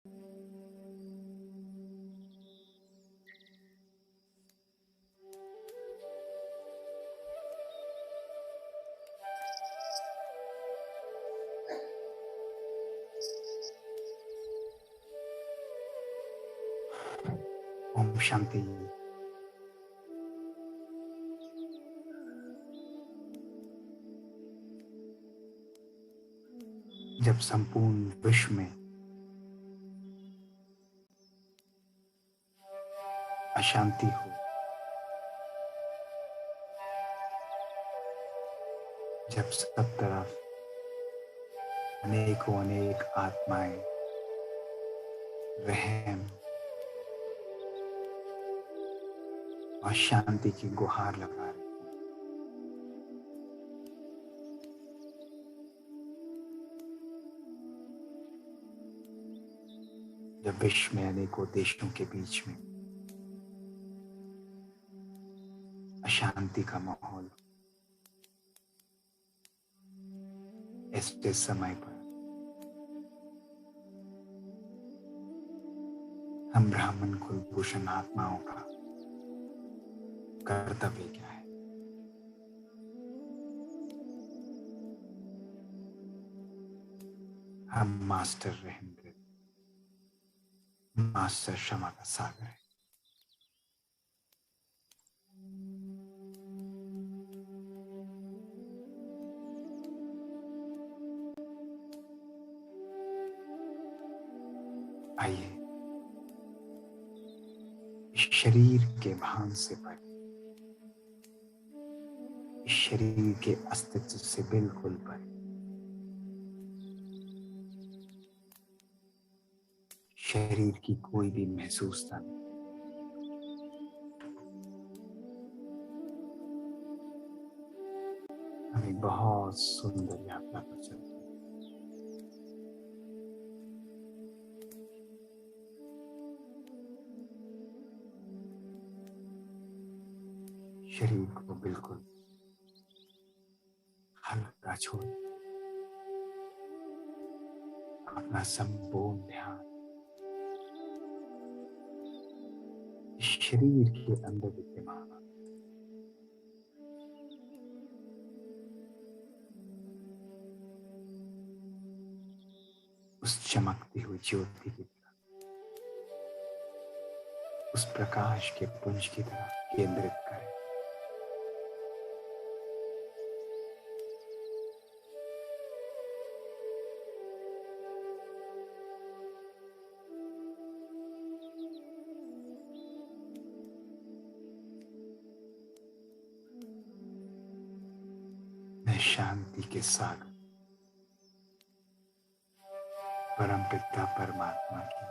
ओम शांति। जब संपूर्ण विश्व में अशांति हो, जब सब तरफ अनेक आत्माएं रहम और शांति की गुहार लगा रही हैं, जब विश्व में अनेकों देशों के बीच में अशांति का माहौल, ऐसे समय पर हम ब्राह्मण कुलभूषण आत्माओं का कर्तव्य क्या है? हम मास्टर रहेंगे, मास्टर क्षमा का सागर है। आइए शरीर के भान से परे, शरीर के अस्तित्व से बिल्कुल परे, शरीर की कोई भी महसूसता नहीं, हमें बहुत सुंदर यात्रा पर चलते हैं। शरीर को बिल्कुल हल्का छोड़, अपना संपूर्ण ध्यान शरीर के अंदर विद्यमान उस चमकती हुई ज्योति की तरफ, उस प्रकाश के पुंज की तरफ केंद्रित करें। मैं शांति के सागर परम पिता परमात्मा की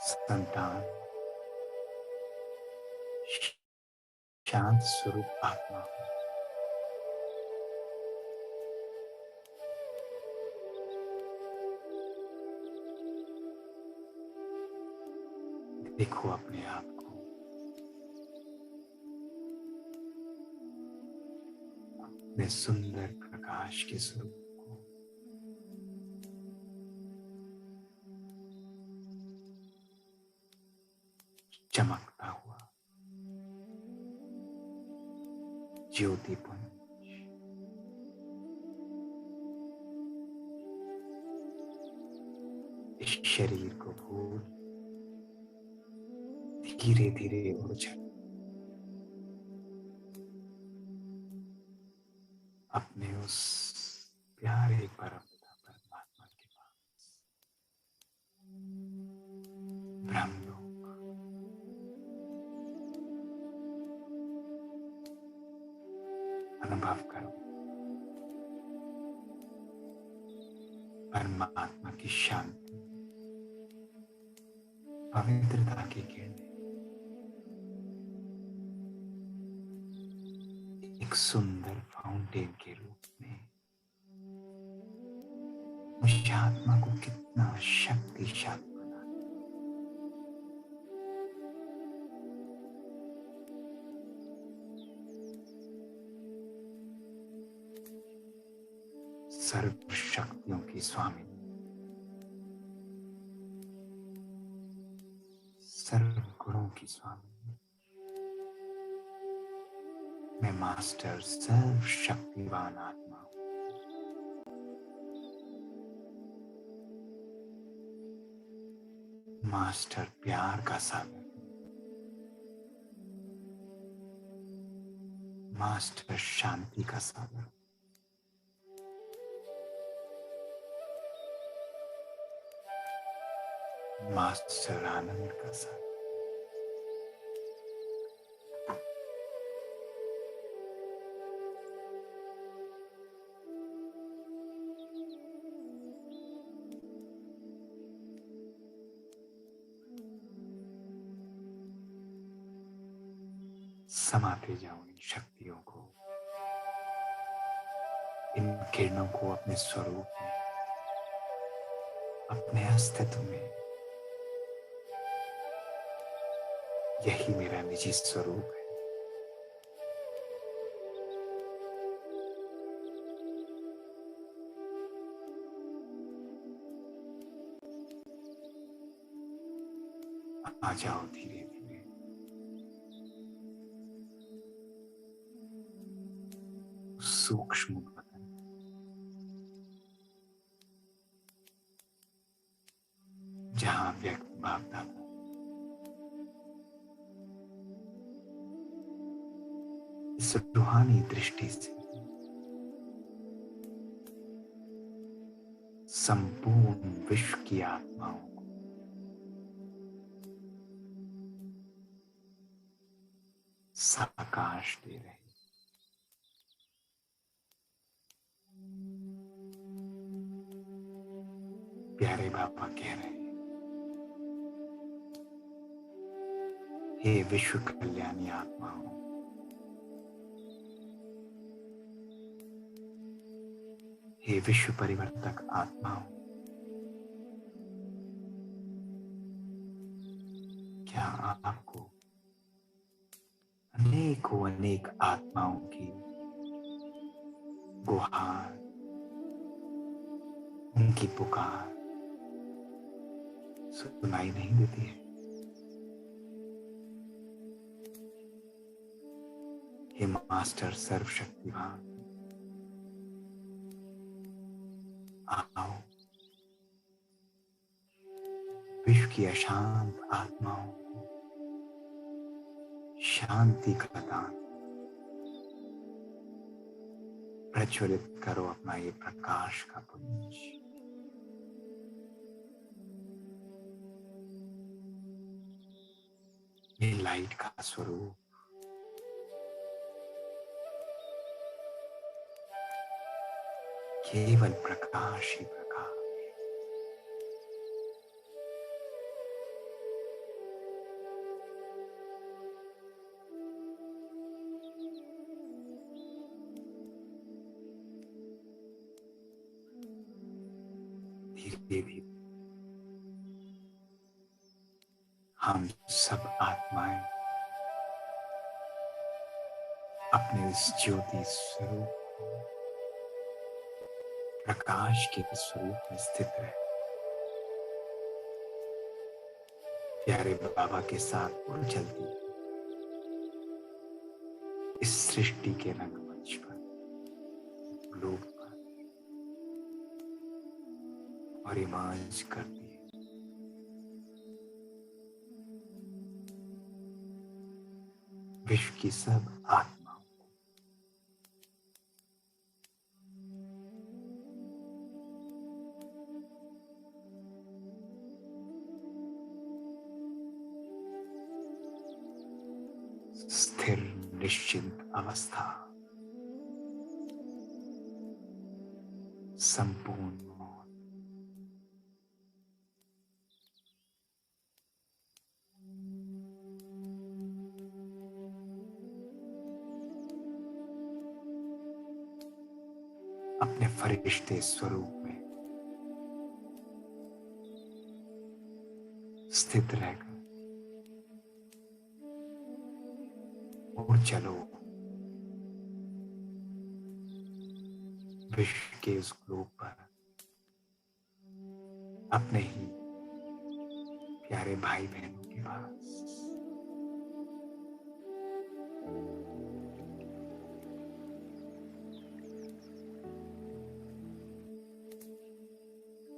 संतान, शांत स्वरूप आत्मा हूं। देखो अपने आप को, अपने सुंदर प्रकाश के स्वरूप को। चमकता हुआ ज्योतिपुंज, इस शरीर को भूल धीरे धीरे उड़ चल अपने उस प्यारे परम पिता परमात्मा के पास, ब्रह्मलोक। अनुभव करो परमात्मा की शांति, पवित्रता की किरणें एक सुंदर फाउंटेन के रूप में मुझे आत्मा को कितना शक्तिशाली बना। सर्व शक्तियों की स्वामी सर्व गुणों की स्वामी, मैं मास्टर सर्व शक्तिवान आत्मा हूं। मास्टर प्यार का सागर, मास्टर शांति का सागर, मास्टर आनंद का सागर। समाते जाओ इन शक्तियों को, इन किरणों को अपने स्वरूप में, अपने अस्तित्व में। यही मेरा निजी स्वरूप है। आ जाओ धीरे धीरे, सूक्ष्म बदन, जहां व्यक्त भावता था, इस रूहानी दृष्टि से संपूर्ण विश्व की आत्माओं को साकाश दे रहे। प्यारे बाबा कह रहे हैं, हे विश्व कल्याणी आत्माओं, हे विश्व परिवर्तक आत्माओं, क्या आपको अनेकों अनेक आत्माओं की गुहार, उनकी पुकार सुनाई नहीं देती है? हे मास्टर सर्वशक्तिवान, आओ विश्व की अशांत आत्माओं को शांति का दान प्रज्वलित करो, अपना ये प्रकाश का पुंज। ये लाइट का स्वरूप केवल प्रकाश ही प्रकाश। धीरे धीरे हम सब आत्माएं अपने इस ज्योति स्वरूप, प्रकाश के स्वरूप में स्थित रहे, प्यारे बाबा के साथ उड़ चलती इस सृष्टि के रंगमंच पर, ग्लोब पर, और इमर्ज करती है। विश्व की सब आत्माओं को स्थिर निश्चिंत अवस्था, संपूर्ण मौन, अपने फरिश्ते स्वरूप में स्थित रहकर उड़ चलो विश्व के उस ग्लोब पर, अपने ही प्यारे भाई बहनों के पास,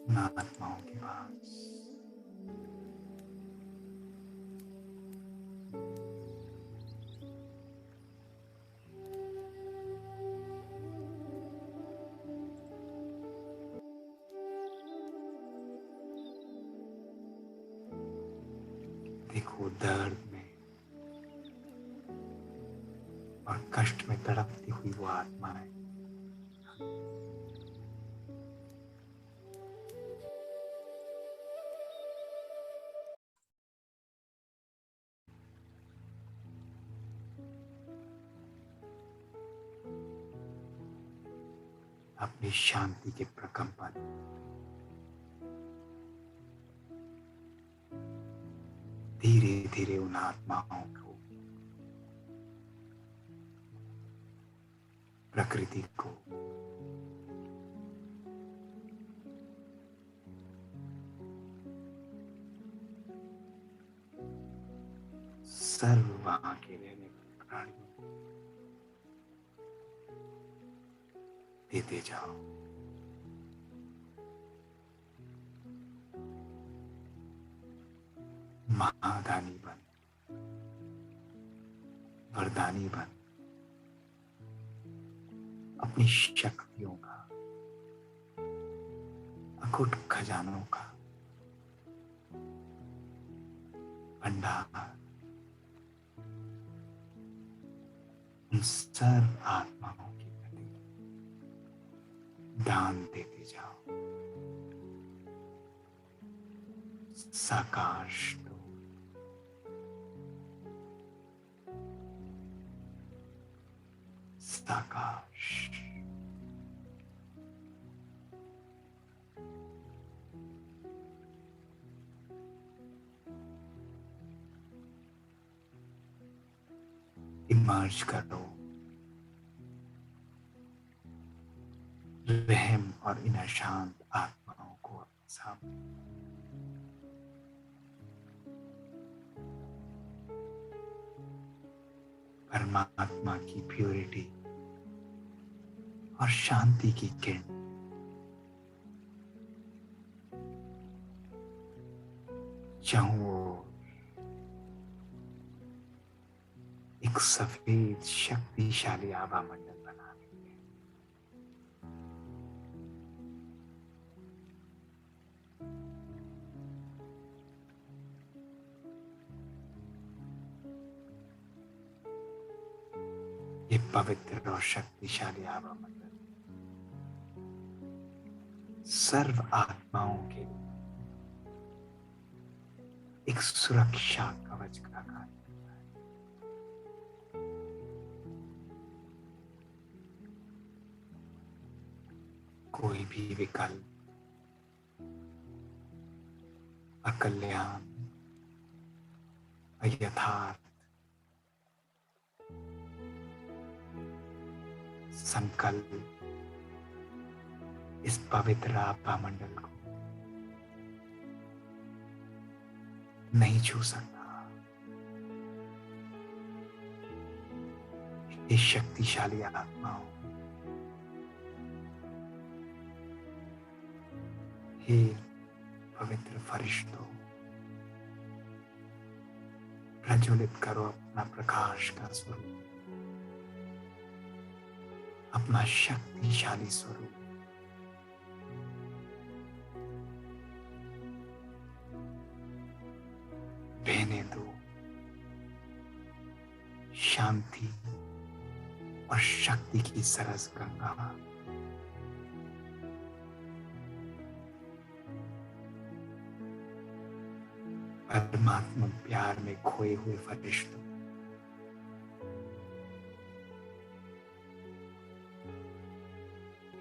उन आत्माओं के पास देखो, दर्द में और कष्ट में तड़पती हुई वो आत्माएं अपनी शांति के प्रकंपन धीरे धीरे उन आत्माओं को, प्रकृति को, सर्व वहां के रहने वाले प्राणियों को देते जाओ। महादानी बन, वरदानी बन, अपनी शक्तियों का, अकुट खजानों का भंडार उन सर्व आत्माओं के प्रति दान देते जाओ। साकाश दो, साकाश। इमर्ज करो रहम और इन अशांत आत्माओं को अपने सामने। परमात्मा की प्योरिटी और शांति की किरण चाहूं एक सफेद शक्तिशाली आभा मंडल बना रही है। ये पवित्र और शक्तिशाली आभा मंडल सर्व आत्माओं के लिए एक सुरक्षा कवच का कार्य करता है। कोई भी विकल्प, अकल्याण, अयथार्थ संकल्प इस पवित्र आभा मंडल को नहीं छू सकता। इस शक्तिशाली आत्माओं, हे पवित्र फरिश्तों, प्रज्वलित करो अपना प्रकाश का स्वरूप, अपना शक्तिशाली स्वरूप। बहने दो शांति और शक्ति की सरस गंगा। परमात्मा प्यार में खोए हुए फरिश्तों,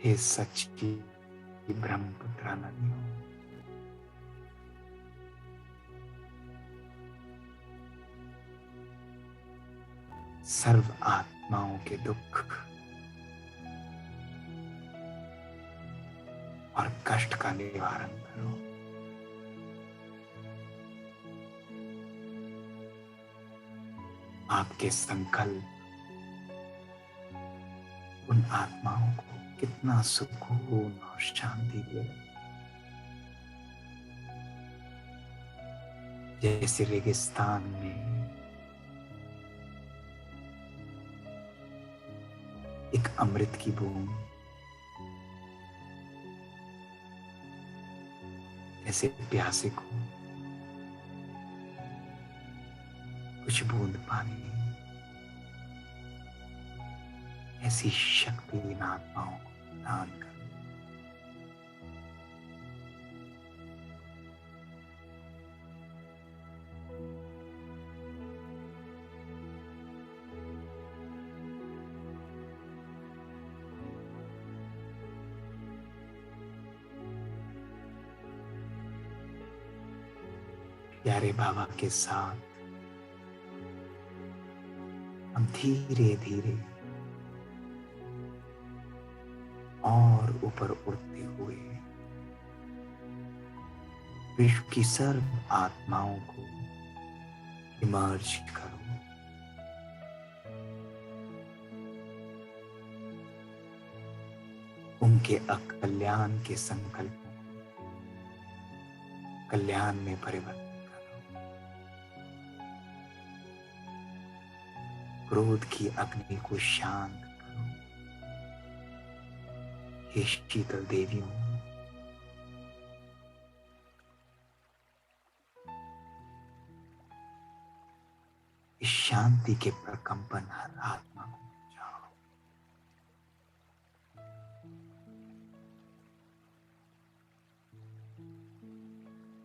हे सच्ची ब्रह्मपुत्रा नदियों, सर्व आत्माओं के दुख और कष्ट का निवारण करो। आपके संकल्प उन आत्माओं को कितना सुकून और शांति दे रहे हैं। जैसे रेगिस्तान में एक अमृत की बूंद, ऐसे प्यासे को कुछ बूंद पानी, ऐसी शक्ति इन आत्माओं को दान कर। प्यारे बाबा के साथ हम धीरे धीरे और ऊपर उड़ते हुए विश्व की सर्व आत्माओं को इमर्ज करो। उनके अकल्याण के संकल्पों को कल्याण में परिवर्तित करो। क्रोध की अग्नि को शांत करो। हे शीतल देवियों, इस शांति के प्रकंपन हर आत्मा को जाओ।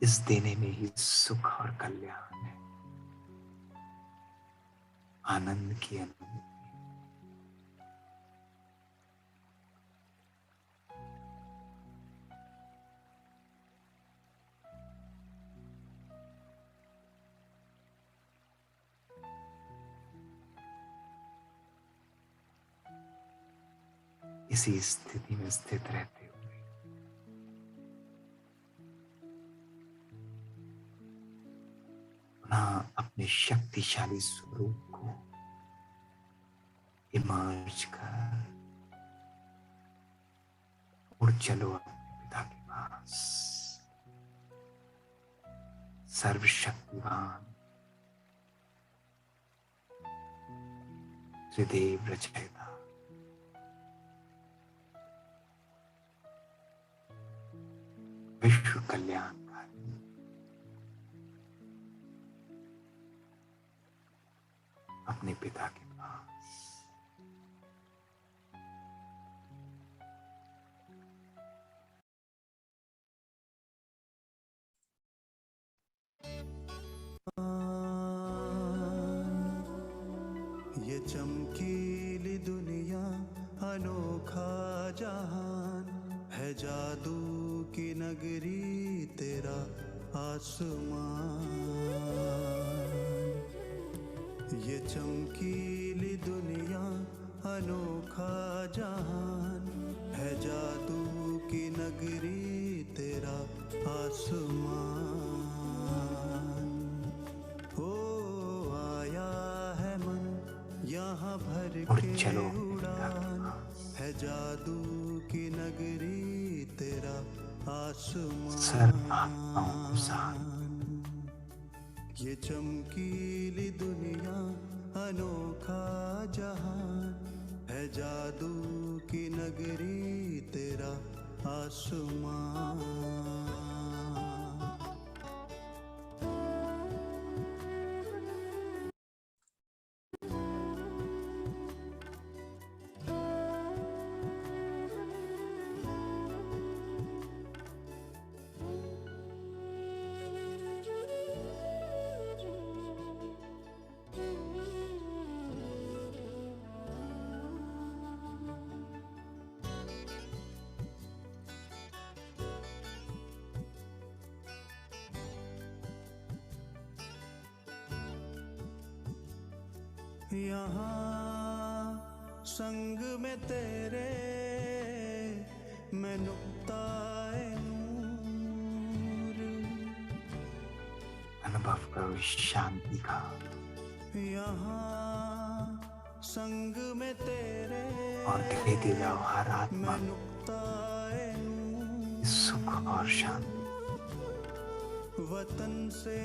इस देने में ही सुख और कल्याण है, आनंद की अनुभूति। इसी स्थिति में स्थित रहते हुए पुनः अपने शक्तिशाली स्वरूप को इमर्ज कर उड़ चलो अपने पिता के पास। सर्वशक्तिवान त्रिदेव रचयिता विश्व कल्याणकारी अपने पिता के पास। ये चमकीली दुनिया अनोखा जहान है, जादू की नगरी तेरा आसमान। ये चमकीली दुनिया अनोखा जहान है, जादू की नगरी तेरा आसमान। ओ आया है मन यहाँ भर के चलो उड़ान है, जादू की नगरी तेरा आसमान। सर्व आत्माओं को साथ ये चमकीली दुनिया अनोखा जहान है, जादू की नगरी तेरा आसमान। यहाँ संग में तेरे मैं नुक्ताए नूर। अनुभव करो इस शांति का, यहाँ संग में तेरे और देते जाओ हर आत्मा मैं नुक्ताए की सुख और शांति। वतन से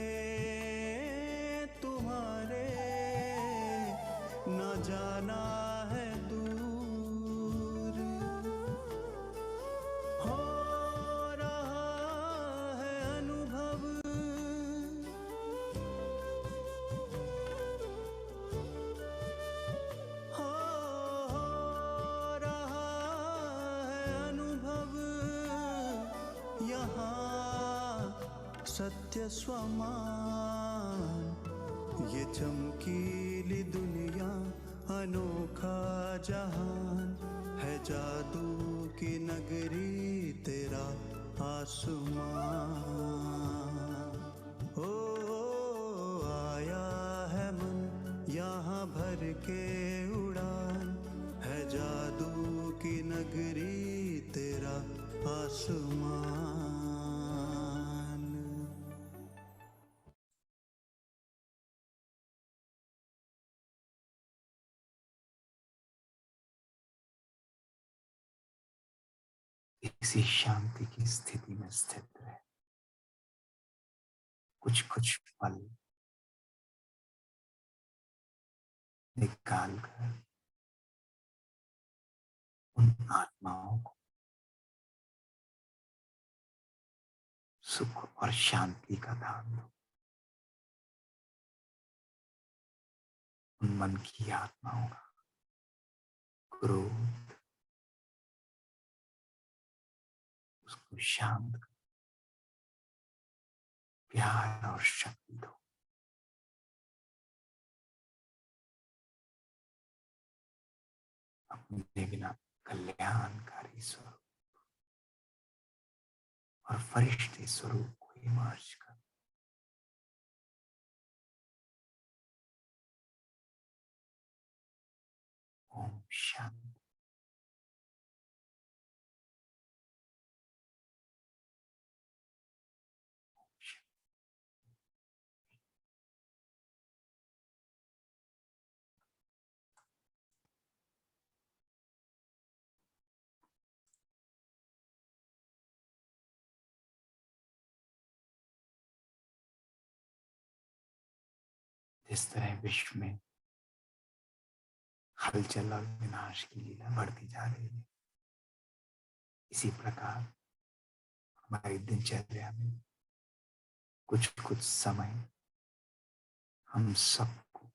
तुम्हारे न जाना है दूर, हो रहा है अनुभव हो रहा है अनुभव यहाँ सत्य स्वमान। ये चमकीली दुनिया अनोखा जहान है, जादू की नगरी तेरा आसमान। ओ आया है मन यहाँ भर के उड़ान, है जादू की नगरी तेरा आसमान। इसी शांति की स्थिति में स्थित रहे। कुछ कुछ पल निकाल कर उन आत्माओं को सुख और शांति का दान दो। उन मन की आत्माओं का क्रोध उसको शांत कर प्यार और शक्ति दो। अपने बिना कल्याणकारी स्वरूप और फरिश्ते स्वरूप को इमर्ज कर। ओम शांति। जिस तरह विश्व में हलचल और विनाश की लीला बढ़ती जा रही है, इसी प्रकार हमारी दिनचर्या में कुछ कुछ समय हम सबको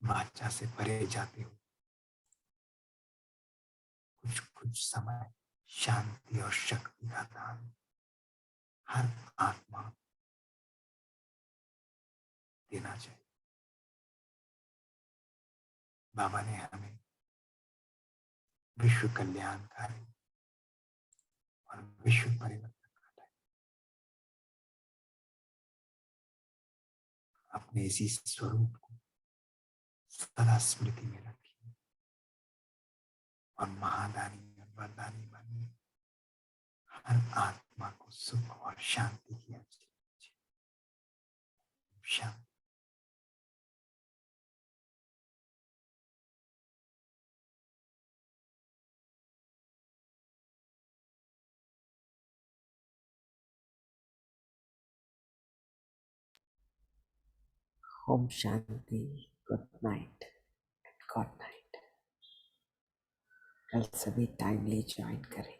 वाचा से परे जाते हुए कुछ कुछ समय शांति और शक्ति का दान हर आत्मा देना चाहिए। बाबा ने हमें विश्व कल्याणकारी और विश्व परिवर्तन का अपने इसी स्वरूप को सदा स्मृति में रखिए और महादानी और वरदानी बनिए। हर आत्मा को सुख और शांति की अच्छी शांति। ओम शांति। Good night and God night. कल सभी टाइमली ज्वाइन करें।